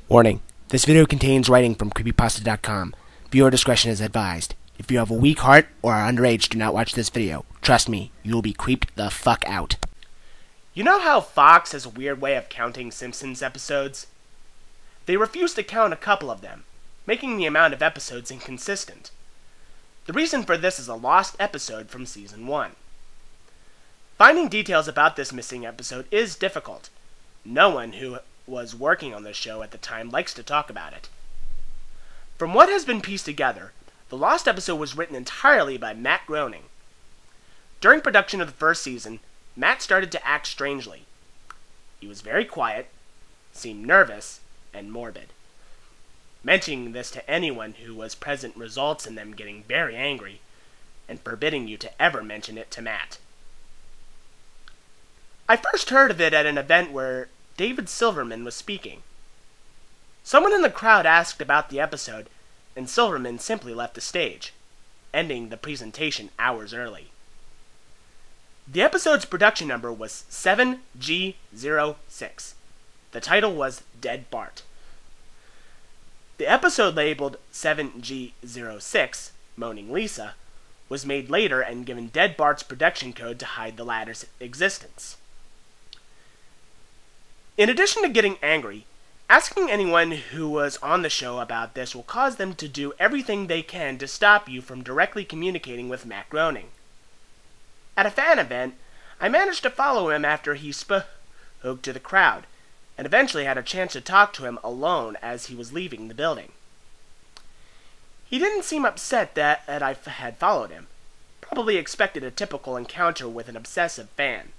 Warning. This video contains writing from Creepypasta.com. Viewer discretion is advised. If you have a weak heart or are underage, do not watch this video. Trust me, you will be creeped the fuck out. You know how Fox has a weird way of counting Simpsons episodes? They refuse to count a couple of them, making the amount of episodes inconsistent. The reason for this is a lost episode from Season 1. Finding details about this missing episode is difficult. No one who was working on the show at the time likes to talk about it. From what has been pieced together, the lost episode was written entirely by Matt Groening. During production of the first season, Matt started to act strangely. He was very quiet, seemed nervous, and morbid. Mentioning this to anyone who was present results in them getting very angry and forbidding you to ever mention it to Matt. I first heard of it at an event where David Silverman was speaking. Someone in the crowd asked about the episode, and Silverman simply left the stage, ending the presentation hours early. The episode's production number was 7G06. The title was Dead Bart. The episode labeled 7G06, Moaning Lisa, was made later and given Dead Bart's production code to hide the latter's existence. In addition to getting angry, asking anyone who was on the show about this will cause them to do everything they can to stop you from directly communicating with Matt Groening. At a fan event, I managed to follow him after he spoke to the crowd, and eventually had a chance to talk to him alone as he was leaving the building. He didn't seem upset that I had followed him, probably expected a typical encounter with an obsessive fan.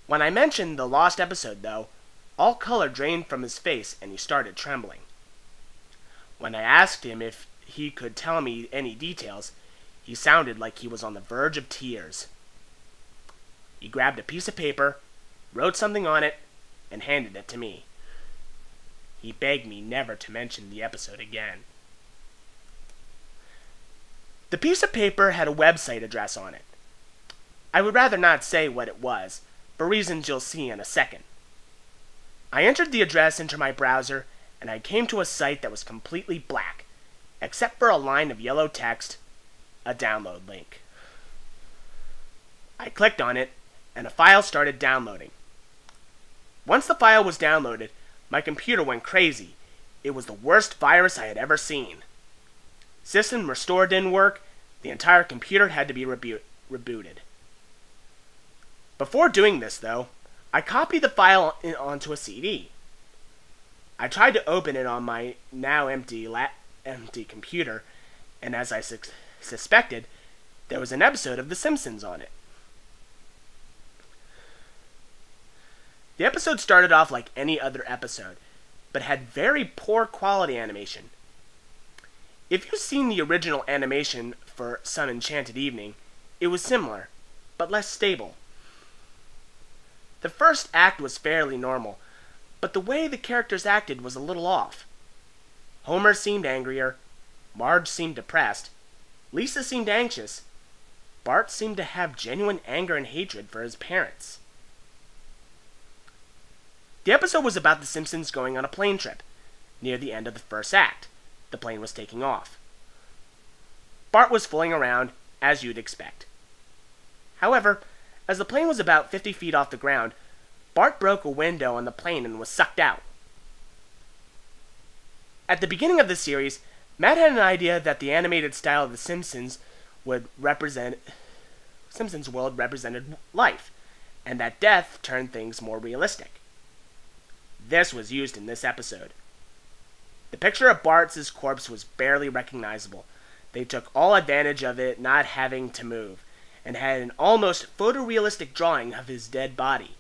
When I mentioned the lost episode, though, all color drained from his face and he started trembling. When I asked him if he could tell me any details, he sounded like he was on the verge of tears. He grabbed a piece of paper, wrote something on it, and handed it to me. He begged me never to mention the episode again. The piece of paper had a website address on it. I would rather not say what it was, for reasons you'll see in a second. I entered the address into my browser, and I came to a site that was completely black, except for a line of yellow text, a download link. I clicked on it, and a file started downloading. Once the file was downloaded, my computer went crazy. It was the worst virus I had ever seen. System restore didn't work. The entire computer had to be rebooted. Before doing this, though, I copied the file onto a CD. I tried to open it on my now empty computer, and as I suspected, there was an episode of The Simpsons on it. The episode started off like any other episode, but had very poor quality animation. If you've seen the original animation for Some Enchanted Evening, it was similar, but less stable. The first act was fairly normal, but the way the characters acted was a little off. Homer seemed angrier, Marge seemed depressed, Lisa seemed anxious, Bart seemed to have genuine anger and hatred for his parents. The episode was about the Simpsons going on a plane trip. Near the end of the first act, the plane was taking off. Bart was fooling around, as you'd expect. However, as the plane was about 50 feet off the ground, Bart broke a window on the plane and was sucked out. At the beginning of the series, Matt had an idea that the animated style of the Simpsons world represented life, and that death turned things more realistic. This was used in this episode. The picture of Bart's corpse was barely recognizable. They took all advantage of it not having to move, and had an almost photorealistic drawing of his dead body.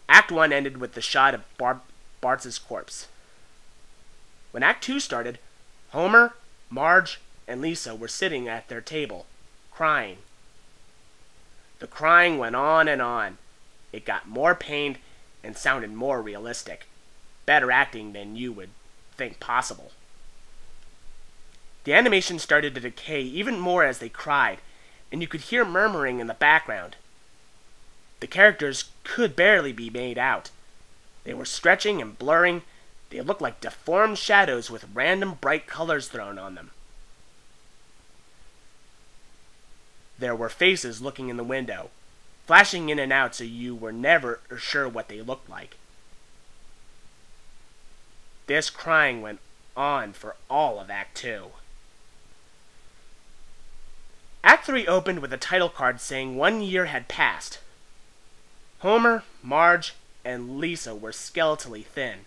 Act 1 ended with the shot of Bart's corpse. When Act 2 started, Homer, Marge, and Lisa were sitting at their table, crying. The crying went on and on. It got more pained and sounded more realistic. Better acting than you would think possible. The animation started to decay even more as they cried, and you could hear murmuring in the background. The characters could barely be made out. They were stretching and blurring. They looked like deformed shadows with random bright colors thrown on them. There were faces looking in the window, flashing in and out so you were never sure what they looked like. This crying went on for all of Act 2. Act 3 opened with a title card saying 1 year had passed. Homer, Marge, and Lisa were skeletally thin,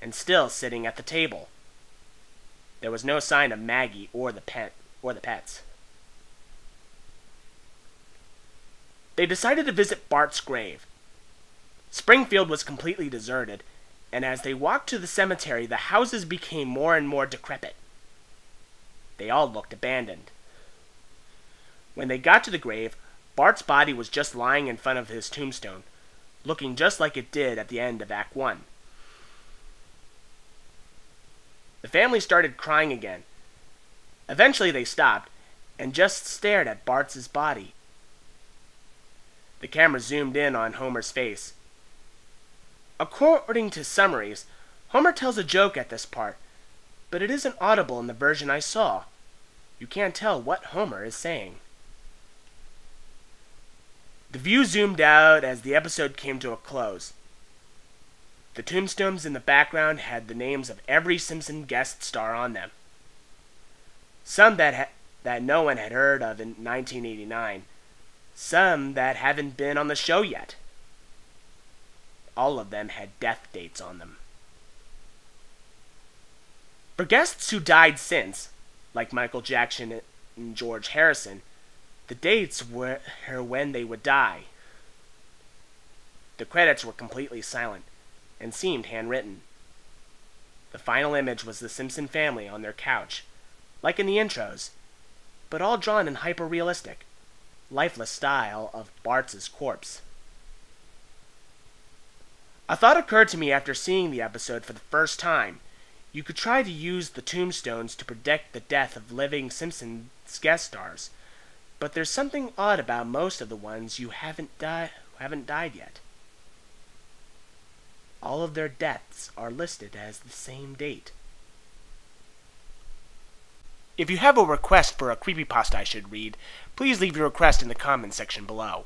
and still sitting at the table. There was no sign of Maggie or the pets. They decided to visit Bart's grave. Springfield was completely deserted, and as they walked to the cemetery, the houses became more and more decrepit. They all looked abandoned. When they got to the grave, Bart's body was just lying in front of his tombstone, looking just like it did at the end of Act 1. The family started crying again. Eventually they stopped and just stared at Bart's body. The camera zoomed in on Homer's face. According to summaries, Homer tells a joke at this part, but it isn't audible in the version I saw. You can't tell what Homer is saying. The view zoomed out as the episode came to a close. The tombstones in the background had the names of every Simpson guest star on them. Some that no one had heard of in 1989. Some that haven't been on the show yet. All of them had death dates on them. For guests who died since, like Michael Jackson and George Harrison, the dates were when they would die. The credits were completely silent and seemed handwritten. The final image was the Simpson family on their couch, like in the intros, but all drawn in hyper-realistic, lifeless style of Bart's corpse. A thought occurred to me after seeing the episode for the first time. You could try to use the tombstones to predict the death of living Simpsons guest stars, but there's something odd about most of the ones who haven't died yet. All of their deaths are listed as the same date. If you have a request for a creepypasta I should read, please leave your request in the comments section below.